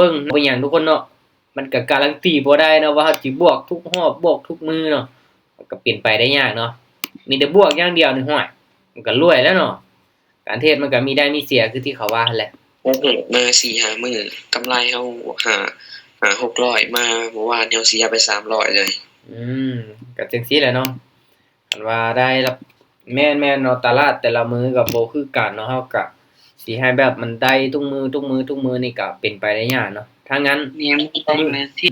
เบิ่งเป็นอย่างทุกคนเนาะมันก็การันตีบ่ได้นะว่าเขาสิบวกทุกรอบบวกทุกมือเนาะก็เปลี่ยนไปได้ยากเนาะมีแต่บวกอย่างเดียวนี่ห้วยมันก็รวยแล้วเนาะการเทรดมันก็มีได้มีเสียคือที่เขาว่าแหละมา4-5มื้อกำไรเฮา600มาเมื่อวานเฮาเสียไป300เลยก็จังซี่แหละเนาะคันว่าได้รับแม่นๆเนาะตลาดแต่ละมื้อก็บ่คือกันเนาะเฮาก็สิให้แบบมันได้ทุกมื้อนี่ก็เป็นไปได้ยากเนาะถ้างั้นนี่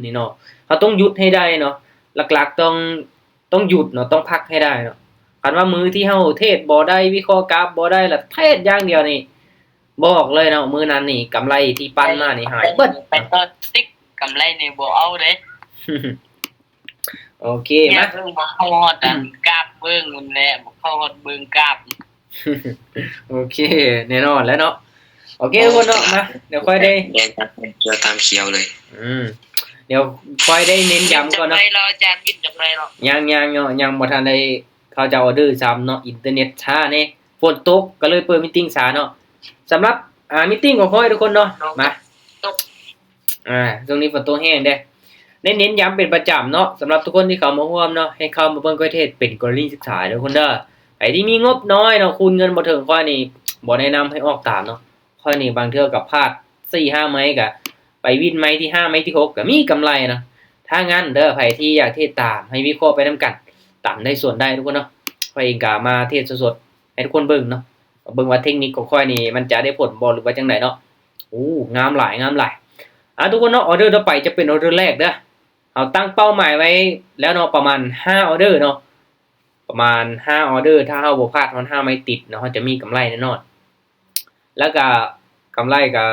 นี่เนาะเฮาต้องหยุดให้ได้เนาะหลักๆต้องหยุดเนาะต้องพักให้ได้เนาะคันว่ามื้อที่เฮาเทรดบ่ได้วิเคราะห์กราฟบ่ได้แล้วเทรดอย่างเดียวนี่บอกเลยเนาะมื้อนั้นนี่กำไรที่ปั้นมานี่หายเบิดไปก็ติ๊กกำไรนี่บ่เอาเด้โอเคมาเบิ่งบ่เข้าฮอดกราฟเบิ่งมันแหละบ่เข้าฮอดเบิ่งกราฟโอเคแน่นอนแล้วเนาะโอเคทุกคนเนาะมาเดี๋ยวค่อยได้แดงตามเขียวเลยเดี๋ยวค่อยได้เน้นย้ำก่อนเนาะเราอาจารย์ยึดจังไดเนาะยังเนาะยังบ่ทันได้เขาจะออเดอร์ซ้ำเนาะอินเทอร์เน็ตช้าแน่ฝนตกก็เลยเปิดมีตติ้งช้าเนาะสำหรับมีตติ้งของค่อยทุกคนเนาะมาช่วงนี้ฝนตกแห้งเด้เน้นย้ำเป็นประจำเนาะสำหรับทุกคนที่เข้ามาร่วมเนาะให้เข้ามาเบิ่งค่อยเทศเป็นกรณีศึกษาเด้อคนเด้อไอ้ที่มีงบน้อยเนาะคูณเงินบ่ถึงค่อยนี่บ่แนะนำให้ออกตามเนาะค่อยนี่บางเทื่อกับพลาด 4-5 ไม้ก็ไปวินไม้ที่5ไม้ที่6ก็มีกำไรนะถ้างั้นเด้อไผที่อยากเทศตามให้วิเคราะห์ไปนำกันตามได้ส่วนได้ทุกคนเนาะค่อยเองก็มาเทศสดๆให้ทุกคนเบิ่งเนาะเบิ่งว่าเทคนิคของค่อยนี่มันจะได้ผลบ่หรือว่าจังไดเนาะงามหลายทุกคนเนาะออเดอร์ต่อไปจะเป็นออเดอร์แรกเด้อเอาตั้งเป้าหมายไว้แล้วเนาะประมาณ5ออเดอร์เนาะประมาณ5ออเดอร์ถ้าเฮาบ่พลาดมัน5ไม้ติดเนาะเฮาจะมีกำไรแน่นอนแล้วก็กำไรก็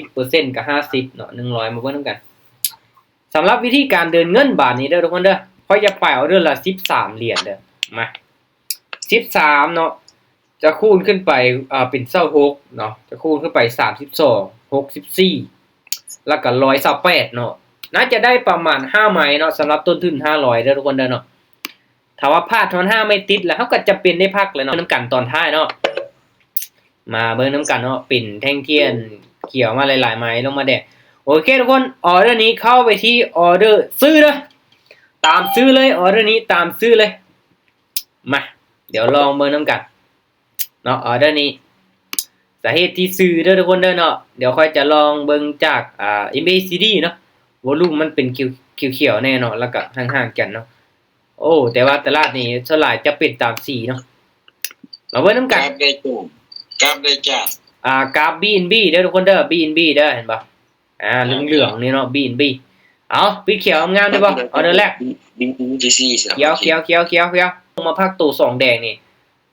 10% กับ50เนาะ100มาเบิ่งนำกันสำหรับวิธีการเดินเงินบาทนี้เด้อทุกคนเด้อค่อยจะปล่อยออเดอร์ละ13เหรียญเด้อมา13เนาะจะคูณขึ้นไปเป็น26เนาะจะคูณขึ้นไป32 64แล้วก็128เนาะน่าจะได้ประมาณ5ไม้เนาะสำหรับต้นทุน500เด้อทุกคนเด้อเนาะถ้าว่าพลาดทอน5ไม่ติดแล้วเฮาก็จะเป็นได้พักเลยเนาะนำกันตอนท้ายเนาะมาเบิ่งนำกันเนาะปิ่นแท่งเทียนเขียวมาหลายๆไม้ลงมาแดงโอเคทุกคนออเดอร์นี้เข้าไปที่ออเดอร์ซื้อเด้อตามซื้อเลยออเดอร์นี้ตามซื้อเลยมาเดี๋ยวลองเบิ่งนำกันเนาะออเดอร์นี้สาเหตุที่ซื้อเด้อทุกคนเด้อเนาะเดี๋ยวค่อยจะลองเบิ่งจากMACD เนาะวอลุ่มมันเป็นเขียวๆแน่เนาะแล้วก็ห่างๆกันเนาะแต่ว่าตลาดนี้ส่วนหลายจะเป็นตามสีเนาะเราเบิ่งนำกันกราฟได้จ้กราฟ BNB เด้อทุกคนเด้อ BNB เด้อเห็นบ่เหลืองๆนี่เนาะ BNB เอาปิดเขียวงามได้บ่ออเดอร์แรกเขียวลงมาพักตัว2แดงนี่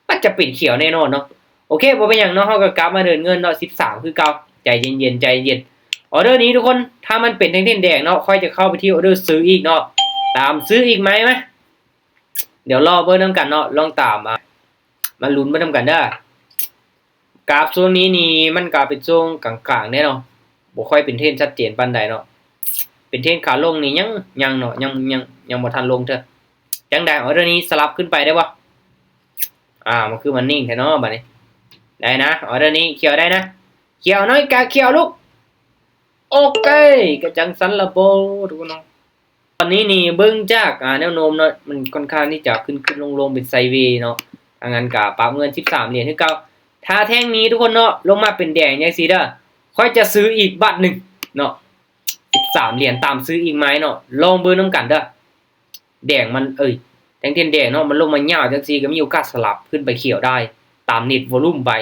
มันจะเป็นเขียวแน่นอนเนาะโอเคบ่เป็นหยังเนาะเฮาก็กลับมาเดินเงินเนาะ13คือเก่าใจเย็นออเดอร์นี้ทุกคนถ้ามันเป็นแท่งแดงเนาะค่อยจะเข้าไปที่ออเดอร์ซื้ออีกเนาะตามซื้ออีกมั้ยเดี๋ยวรอเบิ่งนำกันเนาะลองตามมาลุ้นไปนำกันเด้อกราฟโซนนี้นี่มันก็เป็นช่วงกลางๆแน่เนาะบ่ค่อยเป็นเทรนชัดเจนปานใดเนาะเป็นเทรนขาลงนี่ยังเนาะยังบ่ทันลงเด้อจังได๋ออเดอร์นี้สลับขึ้นไปได้บ่มันคือมันนิ่งแท้เนาะบัดนี้ได้นะออเดอร์นี้เขียวได้นะเขียวน้อยกะเขียวลูกโอเคก็จังซั่นละบ่ทุกคนเนาะตอนนี้นี่เบิ่งจากแนวโน้มเนาะมันค่อนข้างที่จะขึ้นลงเป็นไซด์เวย์เนาะถ้างั้นก็ปรับเงิน13เหรียญคือเก่าถ้าแท่งนี้ทุกคนเนาะลงมาเป็นแดงจังซี่เด้อค่อยจะซื้ออีกบาทนึงเนาะ13เหรียญตามซื้ออีกไหมเนาะลองเบิ่งนำกันเด้อแดงมันแท่งเทียนแดงเนาะมันลงมายาวจังซี่ก็มีโอกาสสลับขึ้นไปเขียวได้ตามเน็ตวอลุ่มไป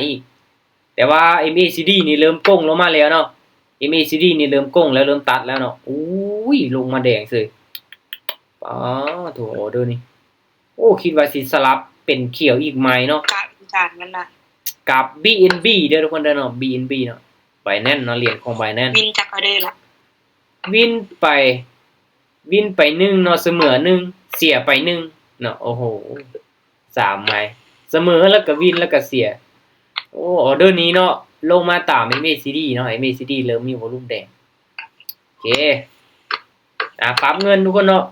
แต่ว่า MACD นี่เริ่มก้งลงมาแล้วเนาะ MACD นี่เริ่มก้งแล้วเริ่มตัดแล้วเนาะลงมาแดงเลยโถเด้อนี่คิดว่าสิสลับเป็นเขียวอีกไหมเนาะจานมันน่ะกับ BNB เด้อทุกคนเด้อเนาะ BNB เนาะBinance เนาะเหรียญของ Binance วินจักออเดอร์ละวินไป1เนาะเสมอ1เสียไป1เนาะโอ้โห3ไม้เสมอแล้วก็วินแล้วก็เสียออเดอร์นี้เนาะลงมาตาม MACD เนาะ MACD เริ่มมีวอลุ่มแดงโอเคปรับเงินทุกคนเนาะ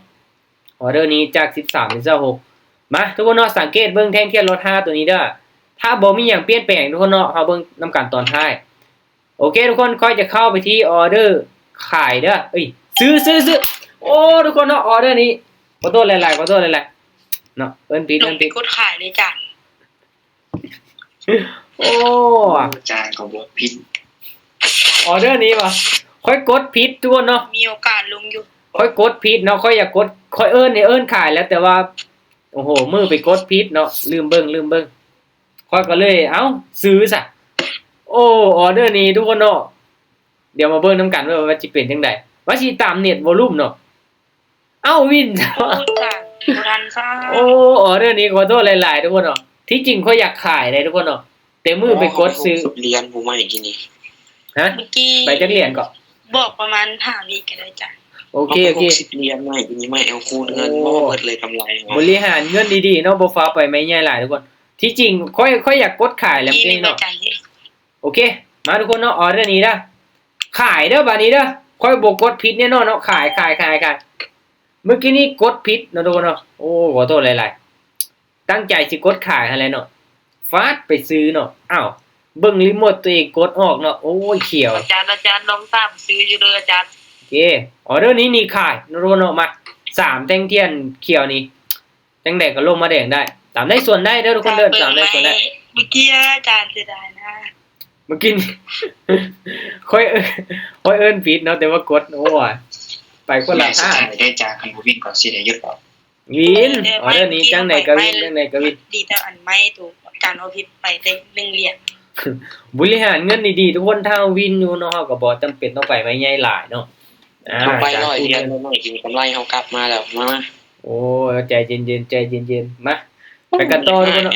ออเดอร์นี้จาก13เป็น26มาทุกคนเนาะสังเกตเบิ่งแท่งเทียนรถ5ตัวนี้เด้อถ้าบ่มีหยังเปลี่ยนแปลงทุกคนเนาะเฮาเบิ่งนำกันตอนท้ายโอเคทุกคนค่อยจะเข้าไปที่ออเดอร์ ขายเด้อเอ้ยซื้อโอ้ทุกคนเนาะออเดอร์นี้ขอโทษหลายๆเนาะเอิ้นผิด ลงไปกดขายเลยจ้ะ โอ้ อาจารย์ก็บอกผิด ออเดอร์นี้ว่ะค่อยกดผิดทุกคนเนาะ มีโอกาสลงอยู่ ค่อยกดผิดเนาะค่อยอยากกดค่อยเอิ้นเนี่ยเอิ้นขายแล้วแต่ว่าโอ้โหมือไปกดผิดเนาะลืมเบิ่งค่อยก็เลยเอ้าซื้อซะโอ้ออเดอร์นี้ทุกคนเนาะเดี๋ยวมาเบิ่งนํกันว่าสิเป็นจังไดว่าสิตามเน็ตวอลลุ่มเนาะเอ้าวิน โอ้จ้ะบ่ทันซ่า โอ้ออเดอร์นี้ขอโทษหลายๆทุกคนเนาะที่จริงค่อยอยากขายเลยทุกคนเนาะแต่มือไปกดซื้อ เรียนผมมาอย่างนี้ ฮะ เมื่อกี้ ไปจักเหรียญก่อน บอกประมาณ5วิก็ได้จ้ะ โอเค 10เรียนมาอย่างนี้ไม่เอาคูณเงินบ่เบิดเลยกำไร บริหารเงินดีๆเนาะบ่ฟ้าไปไม่ใหญ่หลายทุกคนที่จริงค่อยอยากกดขายแล้ว ที เอ นึ ง ง เนาะ ใจเด้ โอเคมาทุกคนเนาะออเดอร์นี้นะขายเด้อบัดนี้เด้อค่อยบ่กดผิดแน่นอนเนาะขายเมื่อกี้นี้กดผิดเนาะทุกคนเนาะโอ้ขอโทษหลายๆตั้งใจสิกดขายอะไรเนาะฟาดไปซื้อเนาะอ้าวเบิ่งรีโมทตัวเองกดออกเนาะโอ้ยเขียว อาจารย์ลองตามซื้ออยู่เลยอาจารย์ โอเคออเดอร์นี้นี่ขายเนาะทุกคนเนาะมา3แท่งเทียนเขียวนี่จังได๋ก็ลงมาแดงได้ตามได้ส่วนได้เด้อทุกคนเด้อตามได้ส่วนได้ เมื่อกี้อาจารย์เสียดายนะ เมื่อกี้นี่ ค่อยเอิ้นผิดเนาะแต่ว่ากดโอ้ยไปคนละท่า ได้จากคันวิ่งก่อนสิได้ยึดก่อน วินออเดอร์นี้จังไหนก็วินจังไหนก็วิน ดีแต่อันไม่ถูกอาจารย์เอาผิดไปได้1เหรียญ บริหารเงินดีๆทุกคนถ้าวินอยู่เนาะเฮาก็บ่จำเป็นต้องไปไม่ใหญ่หลายเนาะ เอาไปร้อยเรียนหน่อยกินกำไรเฮากลับมาแล้วมา โอ้ยใจเย็นๆมาไปกันต่อทุกคนเนาะ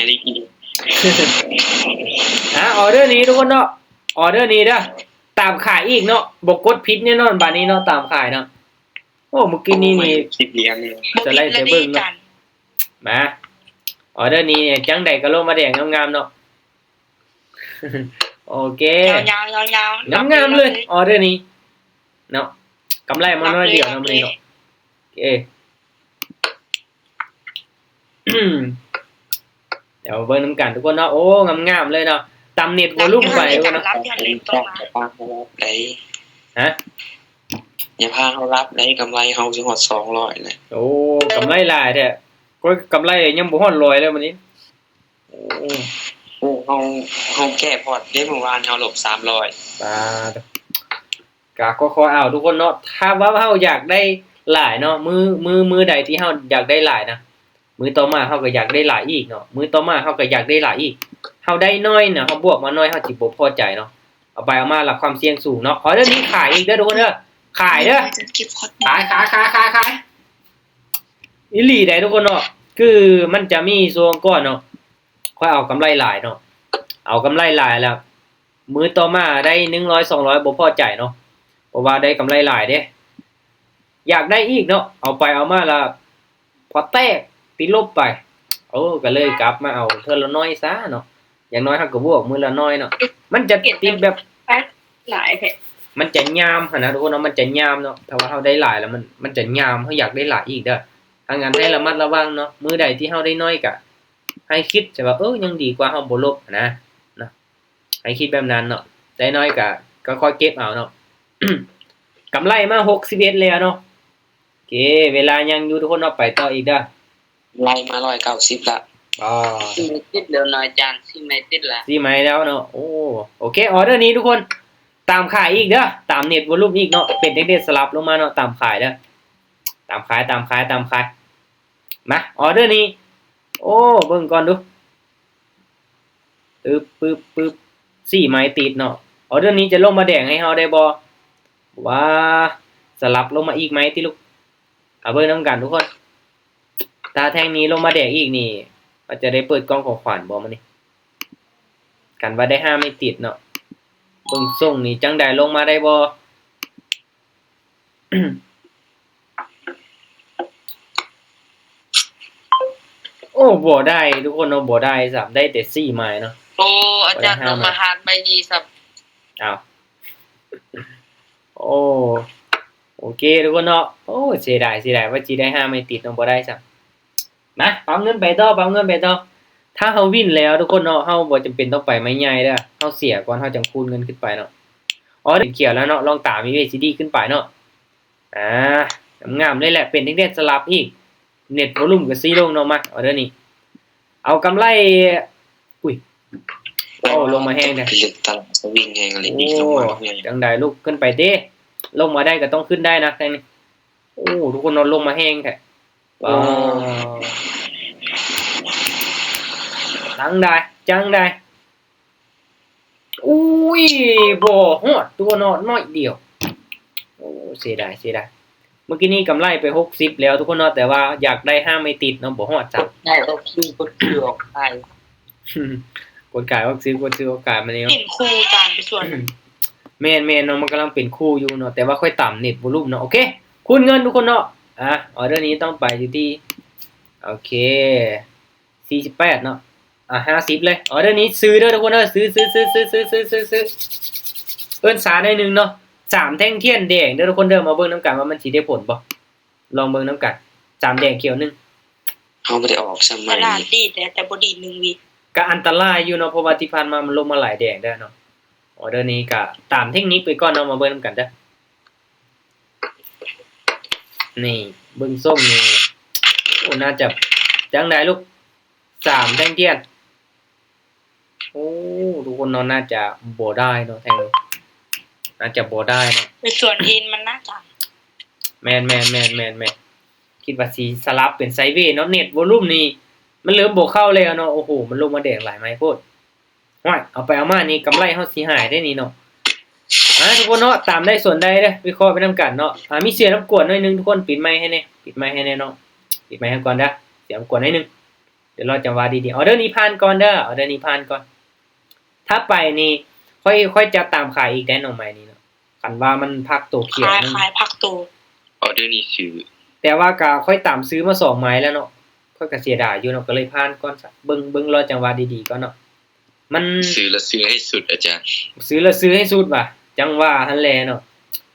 ออเดอร์นี้ทุกคนเนาะออเดอร์นี้เด้อตามขายอีกเนาะบ่กดผิดแน่นอนบัดนี้เนาะตามขายเนาะโอ้เมื่อกี้นี้นี่ 10เหรียญนี่ จะไล่เดี๋ยวเบิ่งเนาะ มาออเดอร์นี้จังใดก็ลงมาแดงงามๆเนาะ โอเค ยาวๆ งามๆเลยออเดอร์นี้เนาะกำไรมาน้อยเดียวนะมื้อนี้เนาะโอเค เดี๋ยวเบิ่งนํกันทุกคนเนาะโอ้งามๆเลยเนาะตำเน็ตวอลลุ่มไปทุกคนเนาะ รับเดือนเล็กต่อมา อย่าพาเขารับได้ ฮะ อย่าพาเขารับได้กำไรเฮาสิฮอด200เลย โอ้กำไรหลายแท้ก็กำไรยังบ่ฮอด100เลยมื้อนี้โอ้ โอ้เฮาแก้พอร์ตได้เมื่อวานเฮาลบ300 ปาดก็ขอเอาทุกคนเนาะถ้าว่าเฮาอยากได้หลายเนาะมือใดที่เฮาอยากได้หลายนะมือต่อมาเฮาก็อยากได้หลายอีกเนาะมือต่อมาเฮาก็อยากได้หลายอีกเฮาได้น้อยน่ะเฮาบวกมาน้อยเฮาสิบ่พอใจเนาะเอาไปเอามารับความเสี่ยงสูงเนาะออเดอร์นี้ขายอีกเด้อทุกคนเด้อขายเด้อ จะเก็บคอด ขายอีหลีได้ทุกคนเนาะคือมันจะมีส่วนก่อนเนาะค่อยเอากำไรหลายเนาะเอากำไรหลายแล้วมือต่อมาได้100 200บ่พอใจเนาะเพราะว่าได้กำไรหลายเด้อยากได้อีกเนาะเอาไปเอามาละพอแตกติดลบไปโอ้ก็เลยกลับมาเอาเทื่อละน้อยซะเนาะอย่างน้อยเฮาก็บวกมื้อละน้อยเนาะมันจะติดแบบ หลายแท้ มันจะยามหั่นนะทุกคนเนาะมันจะยามเนาะถ้าว่าเฮาได้หลายแล้วมันจะยามเฮาอยากได้หลายอีกเด้อถ้างั้นให้ระมัดระวังเนาะมื้อใดที่เฮาได้น้อยก็ให้คิดจะว่ายังดีกว่าเฮาบ่ลบนะเนาะให้คิดแบบนั้นเนาะได้น้อยก็ค่อยเก็บเอาเนาะ กำไรมา61แล้วเนาะโอเคเวลายังอยู่ทุกคนเนาะไปต่ออีกเด้อ ไล่มา190ละ อ๋อ ที่ไม่ติดเดี๋ยวน้อยจานที่ไม่ติดละ สิไหมแล้วเนาะโอเคออเดอร์นี้ทุกคนตามขายอีกเด้อตามเน็ตวอลลุ่มอีกเนาะเป็นเด็ดๆสลับลงมาเนาะตามขายเด้อตามขายมาออเดอร์นี้โอ้เบิ่งก่อนดูปึ๊บ4ไม้ติดเนาะออเดอร์นี้จะลงมาแดงให้เฮาได้บ่ว่าสลับลงมาอีกไหมที่ลูกเอาเบิ่งนำกันทุกคนถ้าแท่งนี้ลงมาแดงอีกนี่ก็จะได้เปิดกล้องของขวัญบ่มื้อนี้กันว่าได้5ไม่ติดเนาะเบิ่งส่งนี่จังได๋ลงมาได้บ่ โอ้บ่ได้ทุกคนเนาะบ่ได้สับได้แต่4ไม้เนาะ โอ้อาจารย์ลงมาหารใบดีสับ อ้าวโอ้โอเคทุกคนเนาะโอ้เสียดายว่าสิได้5ไม่ติดเนาะบ่ได้สับมาปั๊มเงินไปต่อถ้าเฮาวินแล้วทุกคนเนาะเฮาบ่จำเป็นต้องไปไม้ใหญ่เด้อเฮาเสียก่อนเฮาจังคูณเงินขึ้นไปเนาะ อ๋อเขียวแล้วเนาะลองตาม USD ขึ้นไปเนาะงามๆเลยแหละเป็นเด็ดสลับอีกเน็ตโวลุ่มก็ซีลงเนาะมาออเดอร์นี้เอากำไรอุ้ยโอ้ลงมาแห้งเด้อ พิลึกตลาดสวิงแห้งอะไร โอ้ นี่ลงมาแห้ง จังไดลูกขึ้นไปเด้ลงมาได้ก็ต้องขึ้นได้นะแค่นี้โอ้ทุกคนนอนลงมาแห้งแท้จังได้อุ้ยบ่ฮอดตัวนอนน้อยเดียวโอ้เสียดายเมื่อกี้นี้กำไรไป60แล้วทุกคนเนาะแต่ว่าอยากได้5ไม่ติดเนาะบ่ฮอดจัง ได้โอเคกดคือออกไป กดขายออกซื้อกดซื้อโอกาสมาแล้ว เห็นครูการไปส่วน แม่นเนาะมันกำลังเป็นคู่อยู่เนาะแต่ว่าค่อยต่ำเน็ตวอลุ่มเนาะโอเคคูณเงินทุกคนเนาะออเดอร์นี้ต้องไปอยู่ที่โอเค48เนาะ50เลยออเดอร์นี้ซื้อเด้อทุกคนเด้อซื้อเอิ้นสาได้นึงเนาะ3แท่งเทียนแดงเด้อทุกคนเด้อมาเบิ่งน้ำกันว่ามันสิได้ผลบ่ลองเบิ่งน้ำกัน3แดงเขียวนึง เขาไม่ได้ออกซ้ำ ต ใหม่ ลาดดีแต่บ่ดี1 วิ ก็อันตรายอยู่เนาะเพราะว่าที่ผ่านมามันลงมาหลายแดงเด้อเนาะออเดอร์นี้ก็ตามเทคนิคไปก่อนเนาะมาเบิ่งนำกันเด้อนี่เบิ่งส้มนี่โอ้น่าจะจังไดลูก3แท่งเทียนโอ้ทุกคนเนาะน่าจะบ่ได้เนาะแท่งน่าจะบ่ได้เนาะ ไปส่วนเห็นมันน่าจะ แม่นคิดว่าสิสลับเป็นไซด์เวย์เนาะเน็ตวอลุ่มนี่มันเริ่มบ่เข้าแล้วเนาะโอ้โหมันลงมาแดงหลายไม้โพดว้ายเอาไปเอามานี่กำไรเฮาสิหายได้นี่เนาะทุกคนเนาะตามได้ส่วนใดเด้อวิเคราะห์ไปนำกันเนาะมีเสียงรบกวนหน่อยนึงทุกคนปิดไมค์ให้แน่เนาะปิดไมค์ให้ก่อนเด้อเสียงรบกวนหน่อยนึงเดี๋ยวเราจะว่าดีๆออเดอร์นี้ผ่านก่อนเด้อออเดอร์นี้ผ่านก่อนถ้าไปนี่ค่อยจะตามขายอีกได้เนาะไม้นี้เนาะคันว่ามันพักตัวเขียวนึง ขายผักตู ออเดอร์นี้ซื้อ แต่ว่าก็ค่อยตามซื้อมา2ไม้แล้วเนาะค่อยก็เสียดายอยู่เนาะก็เลยผ่านก่อนซะเบิ่งรอจังหวะดีๆก่อนเนาะมัน ซื้อแล้วซื้อให้สุดอาจารย์ ซื้อแล้วซื้อให้สุดว่ะจังว่าหั่นแหละเนาะ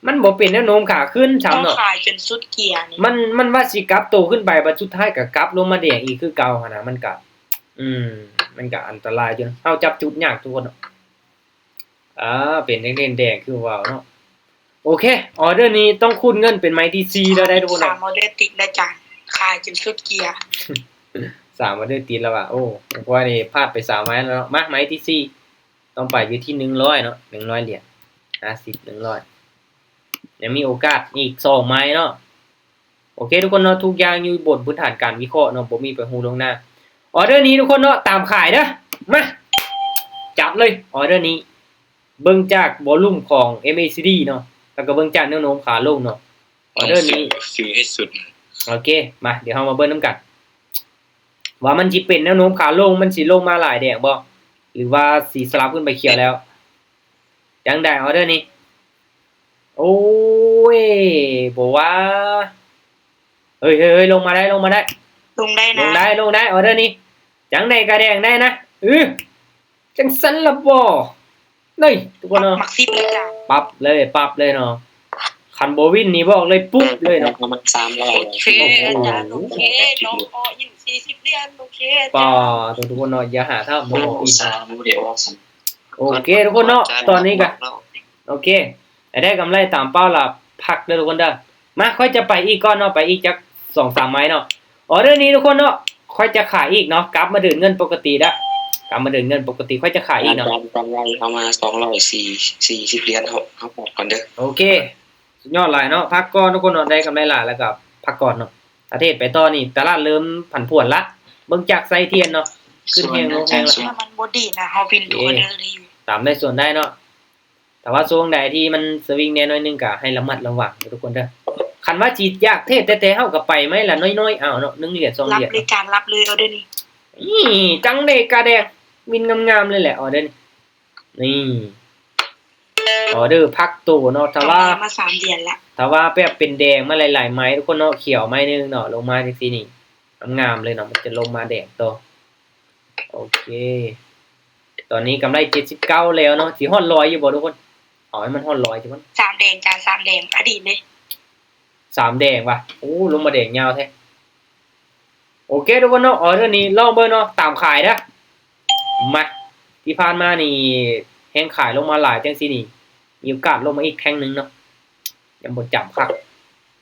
มันบ่เป็นแนวโน้มขาขึ้นซ้ํ ต้อง เนาะ ขายจนสุดเกียร์นี่ มันว่าสิกลับโตขึ้นไปบัดสุดท้ายก็กลับลงมาแดงอีกคือเก่าหั่นน่ะมันก็มันก็อันตรายอยู่เฮาจับจุดยากทุกคนเนาะเป็นแดงๆคือว้าวเนาะโอเคออเดอร์นี้ต้องคูณเงินเป็นไม้ที่4แล้วได้ทุกคน สา เนาะ มออเดอร์ติดแล้วจานขายจนสุดเกียร์ 3วันได้ติดแล้วว่ะโอ้ผมว่านี่พลาดไป3ไม้แล้วเนาะมาไม้ที่4ต้องไปอยู่ที่100เนาะ100เหรียญ50 100ยังมีโอกาสอีก2ไม้เนาะโอเคทุกคนเนาะทุกอย่างอยู่บนพื้นฐานการวิเคราะห์เนาะบ่มีไปฮู้ลวงหน้าออเดอร์นี้ทุกคนเนาะตามขายเด้อมาจับเลยออเดอร์นี้เบิ่งจากวอลุ่มของ MACD เนาะแล้วก็เบิ่งจากแนวโน้มขาลงเนาะออเดอร์นี้ ซื้อให้สุด โอเคมาเดี๋ยวเรามาเบิ่งนํกันว่ามันสิเป็นแนวโน้มขาลงมันสิลงมาหลายแดงบ่หรือว่าสิสลับขึ้นไปเขียวแล้วจังได๋ออเดอร์นี้โอ้ยบ่ว่าเฮ้ยลงมาได้ ลงได้ ล นะ งได้ออเดอร์นี้จังได๋ก็แดงได้นะจังซั่นล่ะบ่นี่ทุกคนเนาะ มักซิบแล้วจาน ปรับเลยเนาะคันบ่วินนี่บอกเลยปุ๊บเลยเนาะ ประมาณ300 โอเคอาจารย์โอเคน้องอ้อยิ่ง40เหรียญโอเค ป่าทุกคนเนาะอย่าหาทำ โอ้ เนาะ 3เดี๋ยวออกซ้ำ โอเคทุกคนเนาะตอนนี้ก็โอเคได้กำไรตามเป้าละพักเด้อทุกคนเด้อมาค่อยจะไปอีกก่อนเนาะไปอีกจัก 2-3 ไม้เนาะออเดอร์นี้ทุกคนเนาะค่อยจะขายอีกเนาะกลับมาเดินเงินปกติละกลับมาเดินเงินปกติค่อยจะขายอีกเนาะ กำไรเอามา240เหรียญเขาบอกก่อนเด้อ โอเคสุดยอดหลายเนาะพักก่อนทุกคนเนาะได้กำไรหลายแล้วก็พักก่อนเนาะประเทศไปต่อนี่ตลาดเริ่มผันผวนละเบิ่งจากไซเทียนเนาะขึ้นแฮงลงแฮงละ ถ้ามันบ่ดีนะเฮาวินดูออเดอร์เลยอยู่ ตามได้ส่วนได้เนาะแต่ว่าช่วงใดที่มันสวิงแน่น้อยนึงก็ให้ระมัดระวังทุกคนเด้อคันว่าจีดยากเทศแต่เฮาก็ไปไหมล่ะน้อยๆอ้าวเนาะ1เหรียญ2 รั เห บ รียญ เลยจานรับเลยออเดอร์นี้ จังเดกาแดงมินงามๆเลยแหละออเดอร์นี่ออเดอร์พักตัวเนาะถ้าว่า มา3 เดือนละ ถ้าว่าแบบเป็นแดงมาหลายๆไม้ทุกคนเนาะเขียวไม้นึงเนาะลงมาจังซี่นี่งามๆเลยเนาะมันจะลงมาแดงต่อโอเคตอนนี้กำไร79แล้วเนาะสิฮอด100อยู่บ่ทุกคนเอาให้มันฮอด100จังมัน 3 แดงจาน3 แดงอดีตเลย 3แดงว่ะโอ้ลงมาแดงยาวแท้โอเคทุกคนเนาะออเดอร์นี้ลองเบิ่งเนาะตามขายเด้อมาที่ผ่านมานี่แฮงขายลงมาหลายจังซี่นี่ มีโอกาสลงมาอีกแท่งหนึงเนาะยังบ่จับคัก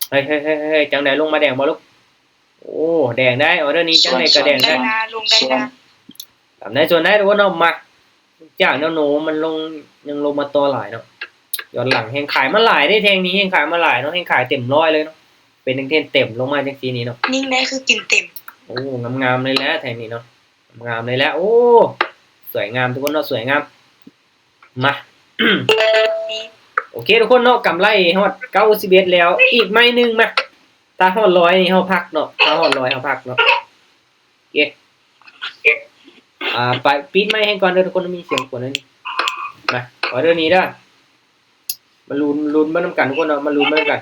เฮ้ยจังได๋ลงมาแดงบ่ลูกโอ้แดงได้ออเดอร์นี้จังได๋ก็แดง ได้ ได้ นาลงได้นา ตามได้ส่วนได้ทุกคนเนาะมาจากแนวโน้มมันลงยังลงมาต่อหลายเนาะย้อนหลังแห่งขายมาหลายได้แทงนี้แห่งขายมาหลายเนาะแห่งขายเต็มร้อยเลยเนาะเป็นเทนเต็มลงมาจังซี่นี้เนาะ นิ่งได้คือกินเต็ม โอ้งามๆเลยแหละแทงนี้เนาะงามเลยแหละโอ้สวยงามทุกคนเนาะสวยงามมา โอเคทุกคนเนาะกำไรฮอด91แล้วอีกไม้นึงมาถ้าฮอด100นี่เฮาพักเนาะถ้าฮอด100เฮาพักเนาะโอเคไปปิดไม้ให้ก่อนเด้อทุกคนมีเสียงกวนนั่นนี่มาออเดอร์นี้เด้อมาลุ้นมานํกันทุกคนเนาะมาลุ้นมานํกัน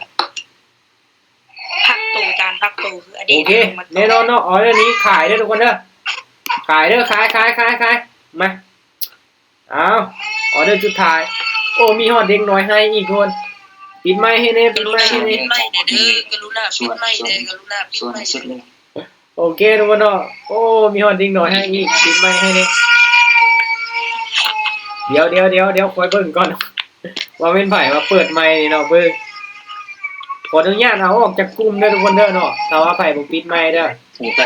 พักตูจานพักตูคืออดี โอ ต เคแน่นอนเนาะออเดอร์นี้ขายเด้อทุกคนเด้อขายเด้อขายมาเอาออเดอร์สุดท้ายโอ้มีฮอดเด็กน้อยให้อีกคนปิดไม้ให้แน่ปิดไม้ให้แน่ ไม่เด้อกรุณาปิดไม่เด้อกรุณาปิด ส่วน ไม่ สุดเลย โอเคทุกคนเนาะโอ้มีฮอดเด็กน้อยให้อีกปิดไม้ให้แน่เดี๋ยวคอยเบิ่งก่อนว่าเป็นไผว่าเปิดไมค์นี่เนาะเบิ่งขออนุญาตเอาออกจากกลุ่มเด้อทุกคนเด้อเนาะถ้าว่าไผบ่ปิดไมค์เด้อ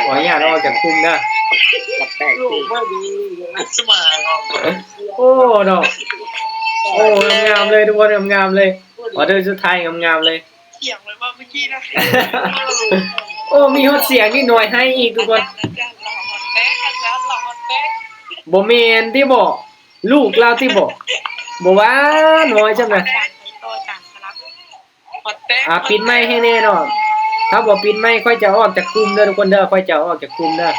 ขออนุญาตเอาออกจากกลุ่มเด้อ ลูกบ่ดีสมางอ โอ้เนาะโอ้งามๆเลยทุกคนงามๆเลยออเดอร์สุดท้ายงามๆเลย เสียงไว้ว่าเมื่อกี้นะ โอ้มีฮอดเสียงนิดหน่อยให้อีกทุกคน อาจารย์หล่อฮอตแป๊กอาจารย์หล่อฮอตแป๊ก บ่แม่นที่บอกลูกเราที่บอกบ่ว่าน้อยจังนะ โตจานสลับฮอตแป๊ก ปิดไมค์ให้แน่เนาะถ้าบ่ปิดไมค์ค่อยจะออกจากกลุ่มเด้อทุกคนเด้อค่อยจะออกจากกลุ่มเด้อ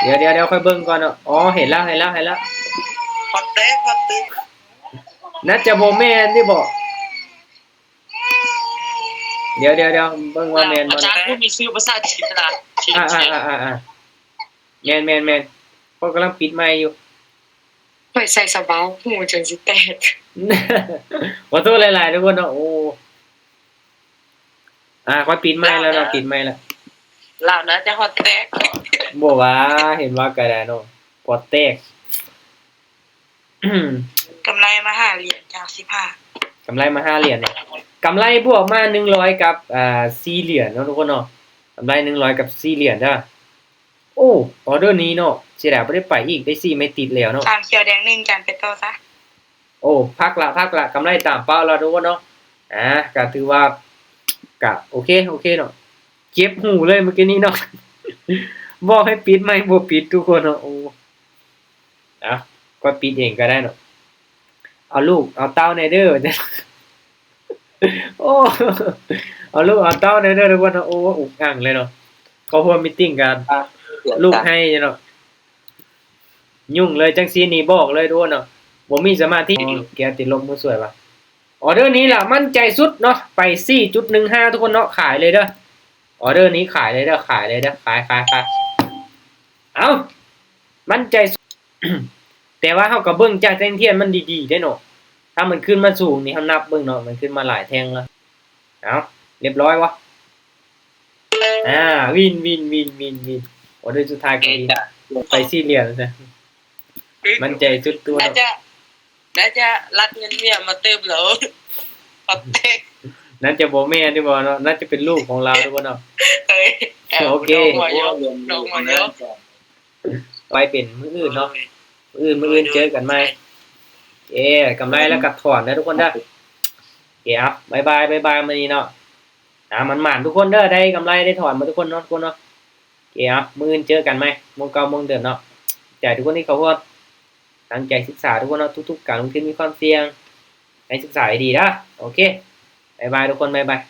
เดี๋ยวค่อยเบิ่งก่อนเนาะอ๋อเห็นแล้ว ฮอตแป๊กฮอตแป๊ก น่าจะบ่แม่นที่บอกเดี๋ยวเบิ่งว่าแม่นบ่ อาจารย์ผู้มีชื่อภาษาจีนนะจีน แม่นเพราะกำลังปิดไมค์อยู่ ไปใส่สบายหูจังสิแตก ขอโทษหลายๆทุกคนเนาะโอ้ค่อยปิดไมค์แล้วเนาะปิดไมค์แล้ว ลาวนะจะฮอตแป๊ก บ่ว่าเห็นว่าก็ได้เนาะพอแตก กำไรมาหาเหรียญจาก15 กำไรมา5เหรียญเนี่ยกำไรบวกมา100กับ4เหรียญเนาะทุกคนเนาะกำไร100กับ4เหรียญเด้อโอ้ออเดอร์นี้เนาะสิได้บ่ได้ไปอีกได้4ไม่ติดแล้วเนาะ สามเขียวแดง1จานไปต่อซะ โอ้พักละกำไรตามเป้าแล้วทุกคนเนาะก็ถือว่าก็โอเคเนาะเจ็บหูเลยเมื่อกี้นี้เนาะ บอกให้ปิดไม่บ่ปิดทุกคนเนาะโอ้ก็ปิดเองก็ได้เนาะเอาลูกเอาเต้าในเด้อ โอ้เอาลูกเอาเต้าในเด้อทุกคนเนาะโอ้อุกอั่งเลยเนาะเขาพวกมีตติ้งกันลูกให้เนาะยุ่งเลยจังซี่นี่บอกเลยทุกคนเนาะบ่มีสมาธิแกติดลมมือสวยว่ะออเดอร์นี้ล่ะมั่นใจสุดเนาะไป 4.15 ทุกคนเนาะขายเลยเด้อออเดอร์นี้ขายเลยเด้อขายเอามั่นใจสุด แต่ว่าเฮาก็เบิ่งจากแท่งเทียนมันดีๆได้เนาะถ้ามันขึ้นมาสูงนี่เฮานับเบิ่งเนาะมันขึ้นมาหลายแท่งแล้วเอาเรียบร้อยวะวินออเดอร์สุดท้ายก็วินไป4เหรียญแล้วนะมั่นใจสุดตัวเนาะ น่าจะรัดเงินเนี่ยมาเติมเหรอฮอตแป๊ก นั่นจะบ่แม่นที่บ่เนาะน่าจะเป็นลูกของเราทุกคนเนาะ เฮ้ย โอเค หัวยกลงหัวยก ไปเป็นมื้ออื่นเนาะมื้ออื่นเจอกันใหม่กำไรแล้วก็ถอนนะทุกคนเด้อครับบ๊ายบายมื้อนี้เนาะมันหมานทุกคนเด้อได้กำไรได้ถอนมาทุกคนเนาะทุกคนเนาะครับมื้ออื่นเจอกันใหม่โมงเก่าโมงเดิมเนาะใจทุกคนที่เขาว่าตั้งใจศึกษาทุกคนเนาะทุกๆการลงทุนมีความเสี่ยงให้ศึกษาให้ดีนะโอเคบ๊ายบายทุกคนบ๊ายบาย